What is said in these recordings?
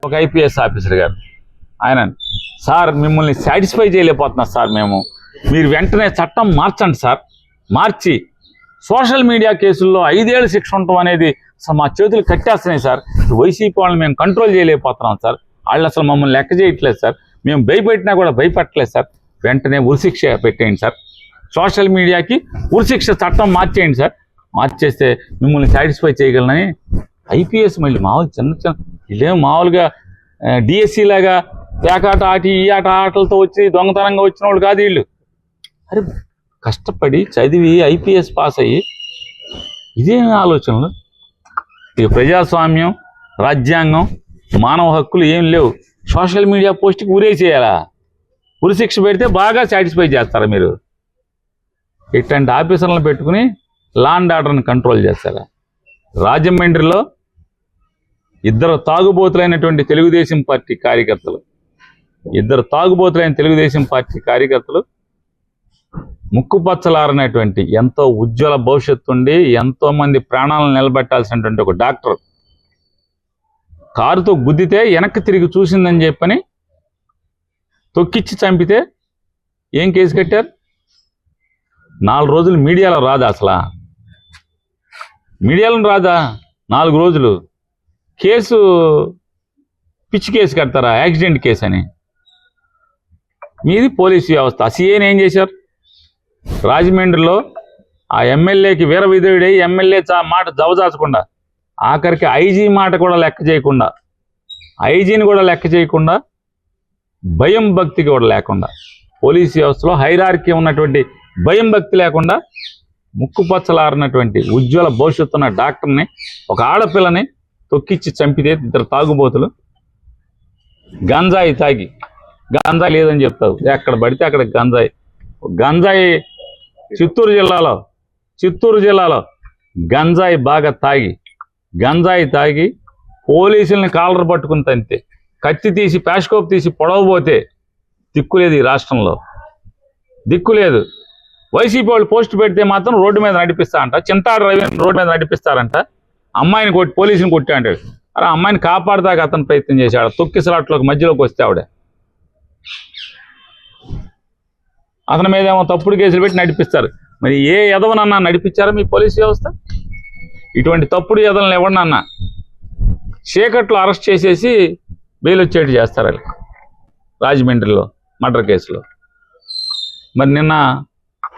ఒక IPS officer గారు ఆయన, సార్ మిమ్మల్ని సాటిస్ఫై చేయలేకపోతున్నా సార్ మేము, మీరు వెంటనే చట్టం మార్చండి సార్, మార్చి సోషల్ మీడియా కేసుల్లో 5 ఏళ్ళు శిక్ష ఉండటం అనేది అసలు మా చేతులు కట్టేస్తున్నాయి సార్. వైసీపీ వాళ్ళని మేము కంట్రోల్ చేయలేకపోతున్నాం సార్, వాళ్ళు అసలు మమ్మల్ని లెక్క చేయట్లేదు సార్, మేము భయపెట్టినా కూడా భయపడట్లేదు సార్, వెంటనే ఉరిశిక్ష పెట్టేయండి సార్, సోషల్ మీడియాకి ఉరిశిక్ష చట్టం మార్చేయండి సార్, మార్చేస్తే మిమ్మల్ని సాటిస్ఫై చేయగలనని ఐపీఎస్ మళ్ళీ మామూలు చిన్న ఇదేం మామూలుగా డిఎస్సీ లాగా పేకాట ఆటి ఈ ఆటలతో వచ్చి దొంగతనంగా వచ్చిన వాళ్ళు కాదు వీళ్ళు. అరే కష్టపడి చదివి ఐపీఎస్ పాస్ అయ్యి ఇదేం ఆలోచనలు? ఇక ప్రజాస్వామ్యం, రాజ్యాంగం, మానవ హక్కులు ఏం లేవు, సోషల్ మీడియా పోస్ట్కి ఉరేసేయాలా? ఉరిశిక్ష పెడితే బాగా సాటిస్ఫై చేస్తారా మీరు? ఇట్లాంటి ఆఫీసర్లను పెట్టుకుని లా అండ్ ఆర్డర్ని కంట్రోల్ చేస్తారా? రాజమండ్రిలో 2 తాగుబోతులైనటువంటి తెలుగుదేశం పార్టీ కార్యకర్తలు ముక్కుపచ్చలారనటువంటి ఎంతో ఉజ్వల భవిష్యత్తు ఉండి ఎంతో మంది ప్రాణాలను నిలబెట్టాల్సినటువంటి ఒక డాక్టర్ కారుతో గుద్దితే వెనక్కి తిరిగి చూసిందని చెప్పని తొక్కిచ్చి చంపితే ఏం కేసు కట్టారు? 4 రోజులు మీడియాలో రాదా? అసలు మీడియాలో రాదా? 4 రోజులు కేసు, పిచ్చి కేసు కడతారా? యాక్సిడెంట్ కేసు అని. మీది పోలీసు వ్యవస్థ. సీఏని ఏం చేశారు? రాజమండ్రిలో ఆ ఎమ్మెల్యేకి వీర విధేయుడై ఎమ్మెల్యే మాట జవదాచకుండా, ఆఖరికి ఐజీ మాట కూడా లెక్క చేయకుండా, ఐజీని కూడా లెక్క చేయకుండా, భయం భక్తి కూడా లేకుండా, పోలీసు వ్యవస్థలో హైరార్కీ ఉన్నటువంటి భయం భక్తి లేకుండా ముక్కుపచ్చలారినటువంటి ఉజ్వల భవిష్యత్తున్న డాక్టర్ని, ఒక ఆడపిల్లని తొక్కిచ్చి చంపితే 2 తాగుబోతులు గంజాయి తాగి, గంజాయి లేదని చెప్తారు, ఎక్కడ పడితే అక్కడ గంజాయి చిత్తూరు జిల్లాలో గంజాయి బాగా తాగి పోలీసుల్ని కాలర్ పట్టుకుని తంతే, కత్తి తీసి ప్యాష్కోప్ తీసి పొడవబోతే దిక్కులేదు. ఈ రాష్ట్రంలో దిక్కులేదు. వైసీపీ వాళ్ళు పోస్ట్ పెడితే మాత్రం రోడ్డు మీద నడిపిస్తారంట, చింతాడు రవిని రోడ్డు మీద నడిపిస్తారంట, అమ్మాయిని కొట్టి పోలీసుని కొట్టి అంటాడు. అరే అమ్మాయిని కాపాడదాకా అతను ప్రయత్నం చేశాడు, తొక్కిసలాట్లోకి మధ్యలోకి వస్తే ఆవిడ, అతని మీద ఏమో తప్పుడు కేసులు పెట్టి నడిపిస్తారు. మరి ఏ ఎదవనన్నా నడిపించారా మీ పోలీసు వ్యవస్థ? ఇటువంటి తప్పుడు ఎదవలను ఎవరినన్నా చీకట్లో అరెస్ట్ చేసేసి బెయిల్ వచ్చేట్టు చేస్తారు వాళ్ళు. రాజమండ్రిలో మర్డర్ కేసులో మరి నిన్న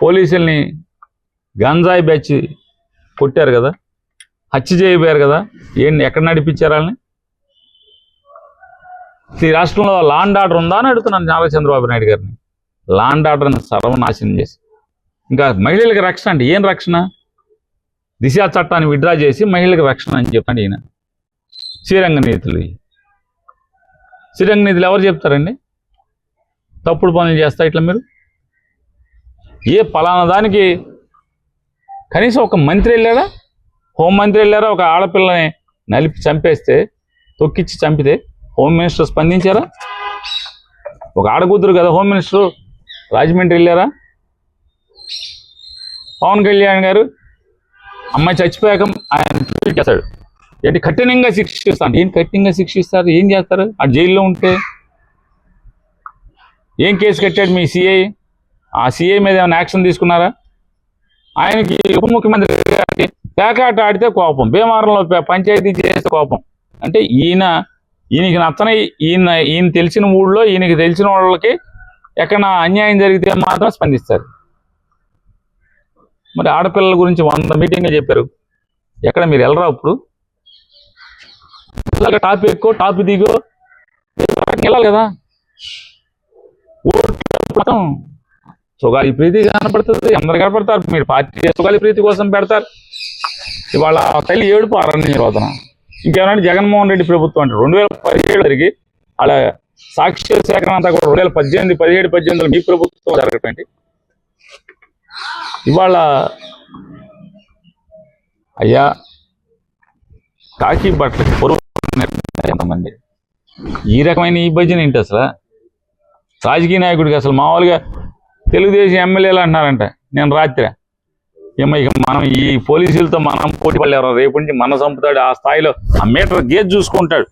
పోలీసుల్ని గంజాయి బ్యాచ్ కొట్టారు కదా, హత్య చేయబోయారు కదా, ఎక్కడ నడిపించారు వాళ్ళని? ఈ రాష్ట్రంలో లా అండ్ ఆర్డర్ ఉందా అని అడుగుతున్నాను నారా చంద్రబాబు నాయుడు గారిని. లా అండ్ ఆర్డర్ని సర్వనాశనం చేసి, ఇంకా మహిళలకు రక్షణ అంటే ఏం రక్షణ? దిశా చట్టాన్ని విడ్రా చేసి మహిళలకు రక్షణ అని చెప్పండి ఈయన. శ్రీరంగ నీతులు ఎవరు చెప్తారండి? తప్పుడు పనులు చేస్తా ఇట్లా మీరు? ఏ పలానా దానికి కనీసం ఒక మంత్రి వెళ్ళారా, హోంమంత్రి వెళ్ళారా? ఒక ఆడపిల్లని నలిపి చంపేస్తే, తొక్కిచ్చి చంపితే హోమ్ మినిస్టర్ స్పందించారా? ఒక ఆడకూతురు కదా హోమ్ మినిస్టర్, రాజమండ్రి వెళ్ళారా? పవన్ కళ్యాణ్ గారు అమ్మాయి చచ్చిపోయాక ఆయన ట్వీట్ చేస్తాడు, ఏంటి కఠినంగా శిక్షిస్తాను. ఏం కఠినంగా శిక్షిస్తారు? ఏం చేస్తారు? ఆ జైల్లో ఉంటే ఏం కేసు కట్టాడు మీ సిఐ? ఆ సిఐ మీద ఏమైనా యాక్షన్ తీసుకున్నారా? ఆయనకి ఉప ముఖ్యమంత్రి గారికి పేకాట ఆడితే కోపం, భీమవరంలో పంచాయతీ చేస్తే కోపం. అంటే ఈయనకి నచ్చని, ఈయన తెలిసిన ఊళ్ళో ఈయనకి తెలిసిన వాళ్ళకి ఎక్కడ అన్యాయం జరిగితే మాత్రం స్పందిస్తారు. మరి ఆడపిల్లల గురించి 100 మీటింగ్లు చెప్పారు, ఎక్కడ మీరు వెళ్ళరా? ఇప్పుడు టాప్ ఎక్కువ టాప్ దిగో వెళ్ళాలి కదా. సుగాలి ప్రీతి కనపడుతుంది, అందరు కనపడతారు, మీరు పార్టీ సుగాలి ప్రీతి కోసం పెడతారు. ఇవాళ తల్లి ఏడుపు అరణ్య నిరోధనం. ఇంకేమైనా జగన్మోహన్ రెడ్డి ప్రభుత్వం అంటే 2017 జరిగి అలా సాక్ష్య సేకరణ అంతా కూడా 2018, 17, 18 మీ ప్రభుత్వం జరగటండి. ఇవాళ అయ్యా కాకి బట్టలకి పొరుగు ఎంతమంది ఈ రకమైన ఈ భజన ఏంటి అసలు? రాజకీయ నాయకుడికి అసలు మామూలుగా తెలుగుదేశం ఎమ్మెల్యేలు అంటున్నారంట. నేను రాత్రి ఇక మనం ఈ పోలీసులతో మనం పోటీ పడలేరు, రేపు నుంచి మన చంపుతాడు, ఆ స్థాయిలో ఆ మీటర్ గేజ్ చూసుకుంటాడు.